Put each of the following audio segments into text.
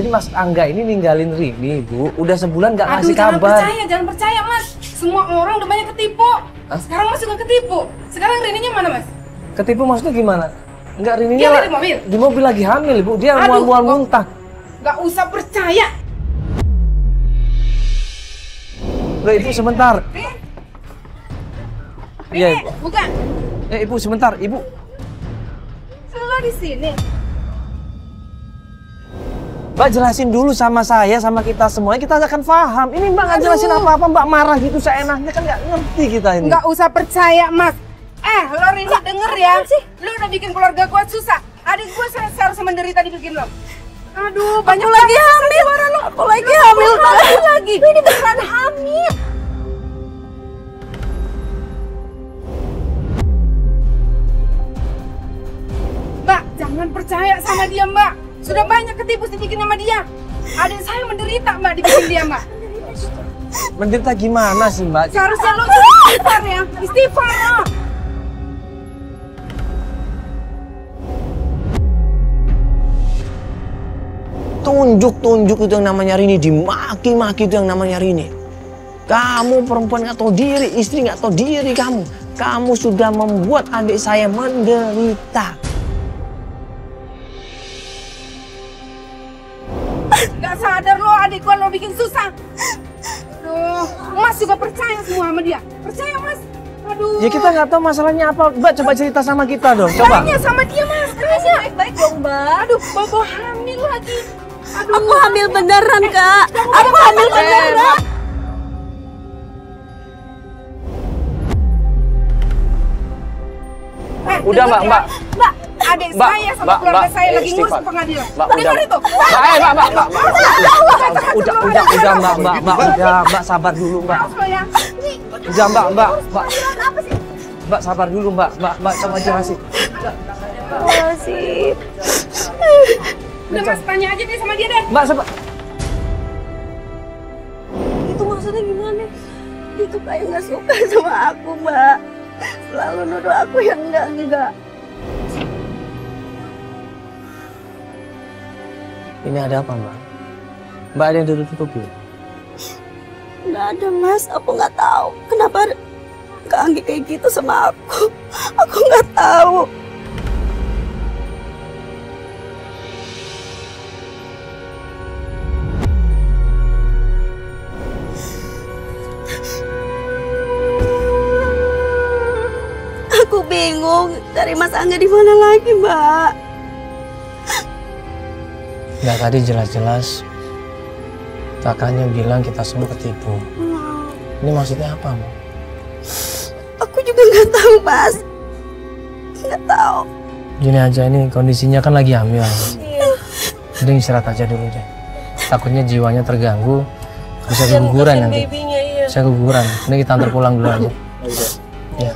Jadi Mas Angga ini ninggalin Rini, Bu. Udah sebulan nggak ngasih kabar. Jangan percaya, Mas. Semua orang udah banyak ketipu. Hah? Sekarang Mas juga ketipu. Sekarang Rininya mana, Mas? Ketipu maksudnya gimana? Enggak, Rininya Dia ada di mobil. Di mobil lagi hamil, Bu. Dia mual-mual muntah. Nggak usah percaya. Loh, Ibu sebentar. Iya, Ibu. Bukan. Ibu sebentar, Ibu. Lo di sini. Mbak jelasin dulu sama saya, sama kita semuanya, kita akan paham. Ini Mbak nggak jelasin apa-apa, Mbak marah gitu seenaknya, kan nggak ngerti kita ini. Nggak usah percaya, Mas. Lo Rini denger ya. Lo udah bikin keluarga gua susah. Adik gua seharusnya menderita dibikin lo. Aduh, banyak lagi hamil. Aku lagi hamil lagi. Ini beneran hamil. Mbak, jangan percaya sama dia, Mbak. Sudah banyak ketipu dibikin sama dia. Adik saya menderita, Mbak, dibikin dia, Mbak. Menderita gimana sih, Mbak? Seharusnya lo istighfar ya. Istighfar lo. Tunjuk itu yang namanya Rini, dimaki-maki itu yang namanya Rini. Kamu perempuan nggak tahu diri, istri nggak tahu diri kamu. Kamu sudah membuat adik saya menderita. Gak sadar lo adik gua lo bikin susah. Aduh, Mas juga percaya semua sama dia. Percaya, Mas. Aduh. Ya kita nggak tahu masalahnya apa. Mbak coba cerita sama kita dong, coba. Tanya sama dia, Mas. Tanya. Baik-baik dong, Mbak. Aduh, bobo hamil lagi. Aduh. Aku hamil beneran, Kak. Aku hamil beneran. Udah, Mbak. Mbak, adik saya sama keluarga saya lagi ngurus pengadilan. Mbak, Dengar itu. Mbak, sabar dulu, Mbak. Udah, Mbak, sabar dulu, Mbak. Mbak, coba jelasin. Masih. Udah, Mas, tanya aja deh sama dia deh. Mbak, sabar. Itu maksudnya gimana? Itu kayak nggak suka sama aku, Mbak. Selalu nuduh aku yang enggak. Ini ada apa, Mbak? Mbak ada yang ditutup-tutupi? Nggak ada, Mas. Aku nggak tahu kenapa Kak Anggi kayak gitu sama aku. Aku nggak tahu. Aku bingung dari Mas Angga di mana lagi, Mbak. Nggak, tadi jelas-jelas kakaknya bilang kita semua ketipu. Ini maksudnya apa, Mbak? Aku juga nggak tahu, Mas. Nggak tahu. Gini aja, ini kondisinya kan lagi hamil. Iya. Jadi istirahat aja dulu deh. Takutnya jiwanya terganggu, bisa keguguran nanti. Iya. Bisa keguguran. Ini kita antar pulang dulu aja. Ya.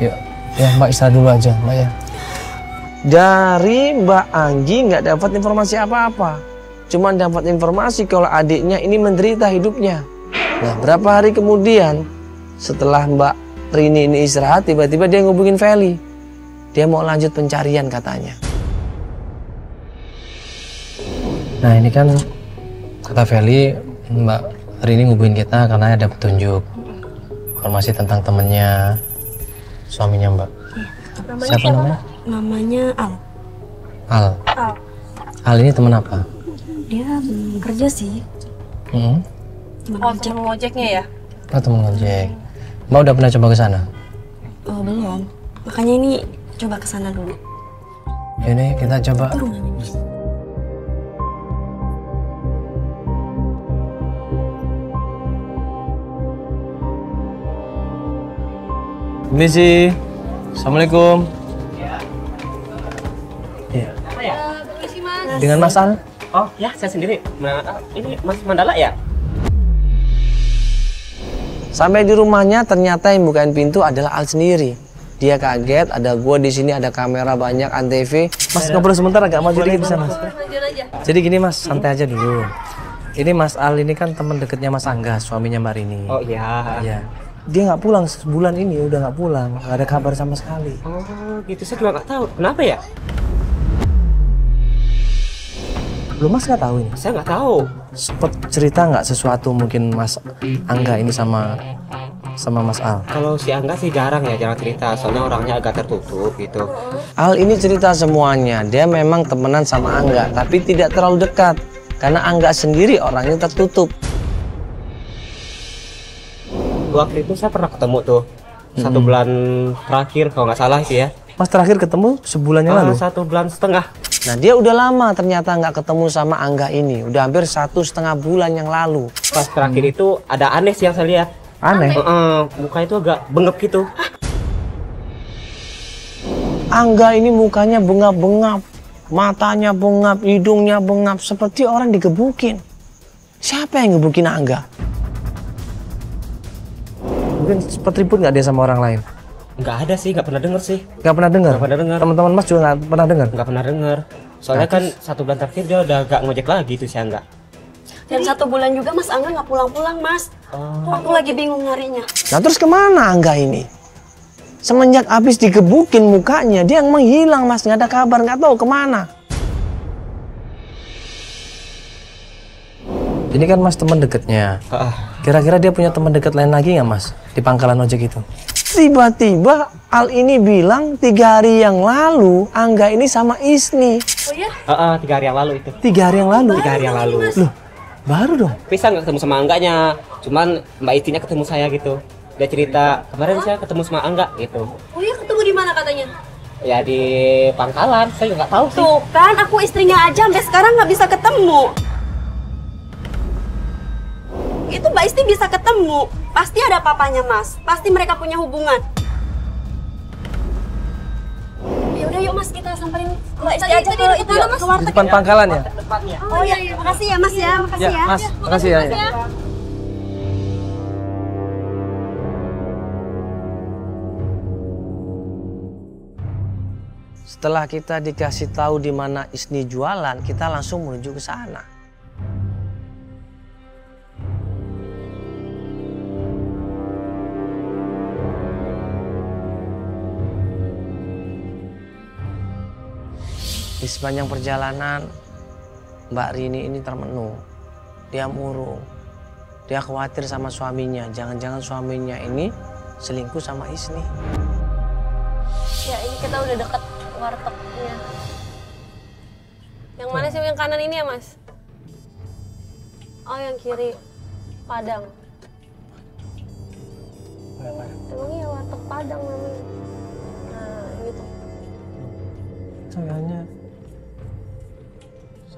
Yuk. Ya, Mbak istirahat dulu aja, Mbak ya. Dari Mbak Anggi nggak dapat informasi apa-apa. Cuma dapat informasi kalau adiknya ini menderita hidupnya. Nah, berapa hari kemudian setelah Mbak Rini ini istirahat, tiba-tiba dia ngubungin Feli. Dia mau lanjut pencarian katanya. Nah, ini kan kata Feli, Mbak Rini ngubungin kita karena ada petunjuk informasi tentang temennya suaminya Mbak. Siapa namanya? Namanya Al. Al ini teman apa? Dia kerja sih. Temen ngojeknya ya? Oh, teman ngojek. Mbak udah pernah coba ke sana? Oh, belum. Makanya ini coba ke sana dulu. Ini kita coba. Misi. Assalamualaikum. Iya. Dengan Mas Al? Oh ya, saya sendiri. Ini Mas Mandala ya? Sampai di rumahnya ternyata yang bukain pintu adalah Al sendiri. Dia kaget, ada gua di sini, ada kamera banyak, antv. Mas ngobrol sebentar agak maju dikit bisa, Mas. Jadi gini, Mas, santai aja dulu. Ini Mas Al ini kan teman dekatnya Mas Angga, suaminya Mbak Rini. Oh iya. Iya. Dia nggak pulang sebulan ini, udah nggak pulang, nggak ada kabar sama sekali. Oh gitu, saya juga nggak tahu. Kenapa ya? Lu Mas nggak tahu ini? Saya nggak tahu. Sempet cerita nggak sesuatu mungkin Mas Angga ini sama Mas Al? Kalau si Angga sih jarang cerita, soalnya orangnya agak tertutup gitu. Al ini cerita semuanya. Dia memang temenan sama Angga, tapi tidak terlalu dekat. Karena Angga sendiri orangnya tertutup. Waktu itu saya pernah ketemu tuh 1 bulan terakhir kalau nggak salah sih ya. Mas terakhir ketemu sebulan yang lalu? 1,5 bulan. Nah dia udah lama ternyata nggak ketemu sama Angga ini. Udah hampir 1,5 bulan yang lalu. Pas terakhir itu ada aneh sih yang saya lihat. Aneh? Muka itu agak bengep gitu. Angga ini mukanya bengap-bengap. Matanya bengap, hidungnya bengap. Seperti orang digebukin. Siapa yang gebukin Angga? Mungkin sempat ribut nggak dia sama orang lain? Nggak ada sih, nggak pernah denger sih. Nggak pernah dengar? Nggak pernah dengar. Teman-teman Mas juga nggak pernah dengar? Nggak pernah denger. Soalnya kan 1 bulan terakhir dia udah gak ngojek lagi tuh si Angga. Dan 1 bulan juga Mas Angga nggak pulang-pulang, Mas. Aku lagi bingung nyarinya. Nah terus kemana Angga ini? Semenjak habis digebukin mukanya, dia yang menghilang Mas. Nggak ada kabar, nggak tahu kemana. Ini kan Mas teman dekatnya. Kira-kira dia punya teman dekat lain lagi nggak Mas? Di pangkalan ojek itu? Tiba-tiba Al ini bilang 3 hari yang lalu Angga ini sama Isni. Oh ya? 3 hari yang lalu itu. 3 hari yang lalu? 3 hari yang lalu. Loh, baru dong? Tapi saya nggak ketemu sama Angganya. Cuman Mbak Istrinya ketemu saya gitu. Dia cerita, kemarin saya ketemu sama Angga gitu. Oh ya, ketemu di mana katanya? Ya di pangkalan, saya nggak tahu sih. Tuh kan, aku istrinya aja sampai sekarang nggak bisa ketemu. Itu Mbak Isti bisa ketemu. Pasti ada papanya, Mas. Pasti mereka punya hubungan. Ya udah yuk Mas, kita samperin Mbak Isti aja ke itu ya, ke Di warteg. depan pangkalan ya? Oh iya, makasih ya Mas ya, makasih ya. Mas, makasih ya. Setelah kita dikasih tahu di mana Isni jualan, kita langsung menuju ke sana. Di sepanjang perjalanan, Mbak Rini ini termenung. Dia murung. Dia khawatir sama suaminya. Jangan-jangan suaminya ini selingkuh sama Isni. Ya ini kita udah deket wartegnya. Yang mana sih yang kanan ini ya Mas? Oh yang kiri, Padang. Emangnya warteg Padang namanya. Nah gitu. Sayangnya.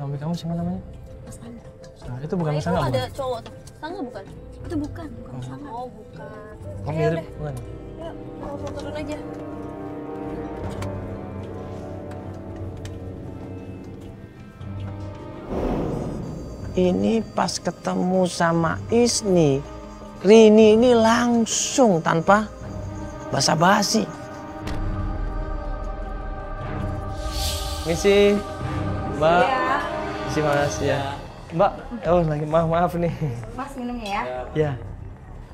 Suami kamu siapa namanya? Mas Angga. Nah, itu bukan Mas Itu Angga, ada bukan? cowok tuh. Sangga bukan? Itu bukan Mas Angga. Oh bukan. Kamu Ya mirip, udah. bukan? Yuk, langsung turun aja. Ini pas ketemu sama Isni, Rini ini langsung tanpa basa-basi. Misi, Mbak. Misi Mas ya. Mbak, oh lagi maaf nih. Mas minumnya ya? Ya.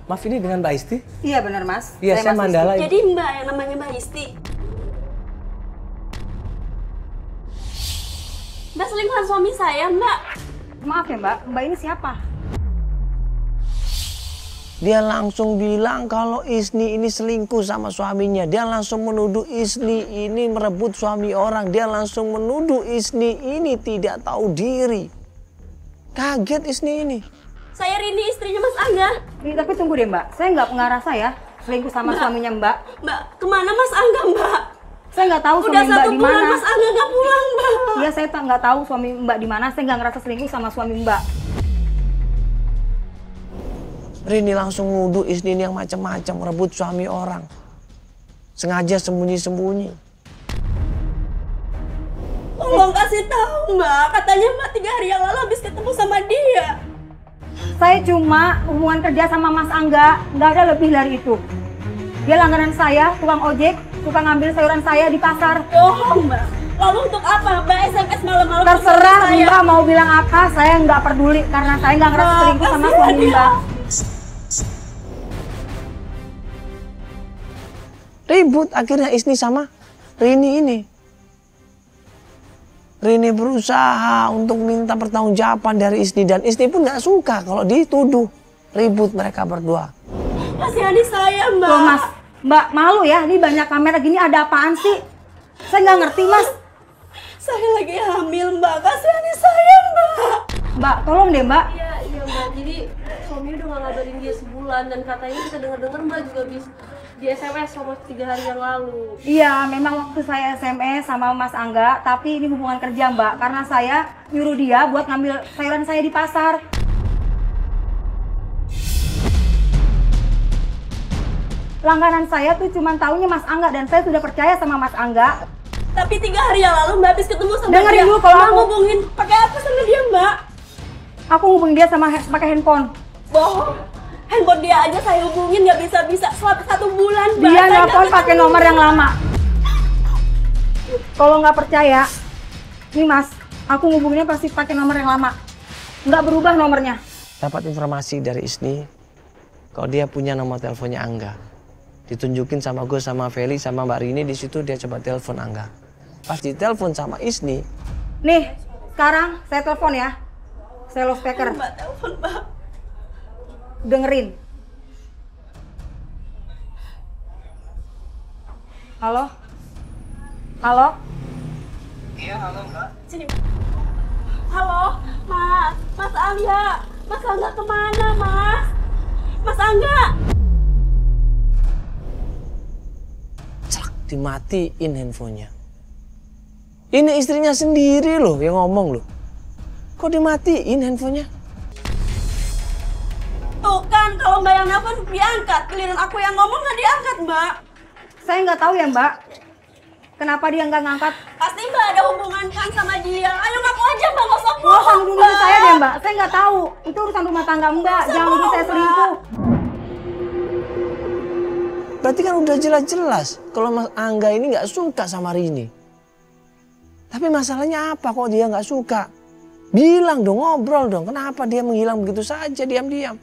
Maaf ini dengan Mbak Isti? Iya benar Mas. Iya, saya Mas Mandala. Jadi Mbak yang namanya Mbak Isti. Mbak selingkuhan suami saya, Mbak. Maaf ya Mbak, Mbak ini siapa? Dia langsung bilang kalau Isni ini selingkuh sama suaminya. Dia langsung menuduh Isni ini merebut suami orang. Dia langsung menuduh Isni ini tidak tahu diri. Kaget Isni ini. Saya Rini, istrinya Mas Angga. Ini tapi tunggu deh Mbak, saya nggak ngerasa ya selingkuh sama suaminya Mbak. Mbak, kemana Mas Angga, Mbak? Saya nggak tahu Udah suami Mbak 1 di bulan mana. Mas Angga nggak pulang, Mbak. Iya saya nggak tahu suami Mbak di mana. Saya nggak ngerasa selingkuh sama suami Mbak. Rini langsung nuduh Isni ini yang macam-macam merebut suami orang. Sengaja sembunyi-sembunyi. Tolong kasih tahu, Mbak. Katanya Mbak 3 hari yang lalu habis ketemu sama dia. Saya cuma hubungan kerja sama Mas Angga, nggak ada lebih dari itu. Dia langganan saya, tukang ojek, suka ngambil sayuran saya di pasar. Bohong, Mbak. Lalu untuk apa Mbak SMS malam-malam? Terserah sama saya? Mbak mau bilang apa, saya nggak peduli karena saya nggak ngerasa selingkuh sama kasihan suami dia. Mbak. Ribut akhirnya Isni sama Rini ini. Rini berusaha untuk minta pertanggungjawaban dari Isni dan Isni pun nggak suka kalau dituduh ribut mereka berdua. Kasihani saya, Mbak. Loh Mas, Mbak malu ya, ini banyak kamera gini ada apaan sih? Saya nggak ngerti Mas. Saya lagi hamil, Mbak. Kasihani saya, Mbak. Mbak, tolong deh Mbak. Iya Mbak, jadi suami udah gak ngabarin dia sebulan dan katanya kita denger-denger Mbak juga bisa di SMS sama 3 hari yang lalu. Iya, memang waktu saya SMS sama Mas Angga, tapi ini hubungan kerja Mbak, karena saya nyuruh dia buat ngambil sayuran saya di pasar. Langganan saya tuh cuma taunya Mas Angga dan saya sudah percaya sama Mas Angga. Tapi 3 hari yang lalu Mbak habis ketemu sama Dengerin dia. dulu kalau Mbak aku- ngubungin pakai apa sama dia, Mbak? Aku hubungin dia sama pakai handphone. Bohong. Handphone dia aja saya hubungin nggak bisa-bisa selama 1 bulan, Mbak. Dia Saya nelpon nggak pakai ketemu. nomor yang lama. Kalau nggak percaya, nih Mas, aku ngubunginnya pasti pakai nomor yang lama. Nggak berubah nomornya. Dapat informasi dari Isni kalau dia punya nomor teleponnya Angga. Ditunjukin sama gue sama Feli sama Mbak Rini, di situ dia coba telepon Angga. Pas ditelepon sama Isni, Nih, sekarang saya telepon ya. Saya loudspeaker. Mbak telepon, Mbak. Dengerin. Halo? Halo? Sini. Halo, Mas. Mas Angga. Mas Angga kemana, Mas? Mas Angga. celak, dimatiin handphonenya. Ini istrinya sendiri loh yang ngomong loh. Kok dimatiin handphonenya? Tuh kan, kalau Mbak yang nelfon diangkat. Giliran aku yang ngomong nggak diangkat, Mbak. Saya nggak tahu ya Mbak. Kenapa dia nggak ngangkat? Pasti Mbak ada hubungan kan sama dia. Ayo ngaku aja, Mbak. Nggak usah Nggak usah bohong, hubungin saya deh Mbak. Saya nggak tahu. Itu urusan rumah tangga Mbak. Jangan nuduh saya selingkuh. Berarti kan udah jelas-jelas kalau Mas Angga ini nggak suka sama Rini. Tapi masalahnya apa kok dia nggak suka? Bilang dong, ngobrol dong. Kenapa dia menghilang begitu saja diam-diam?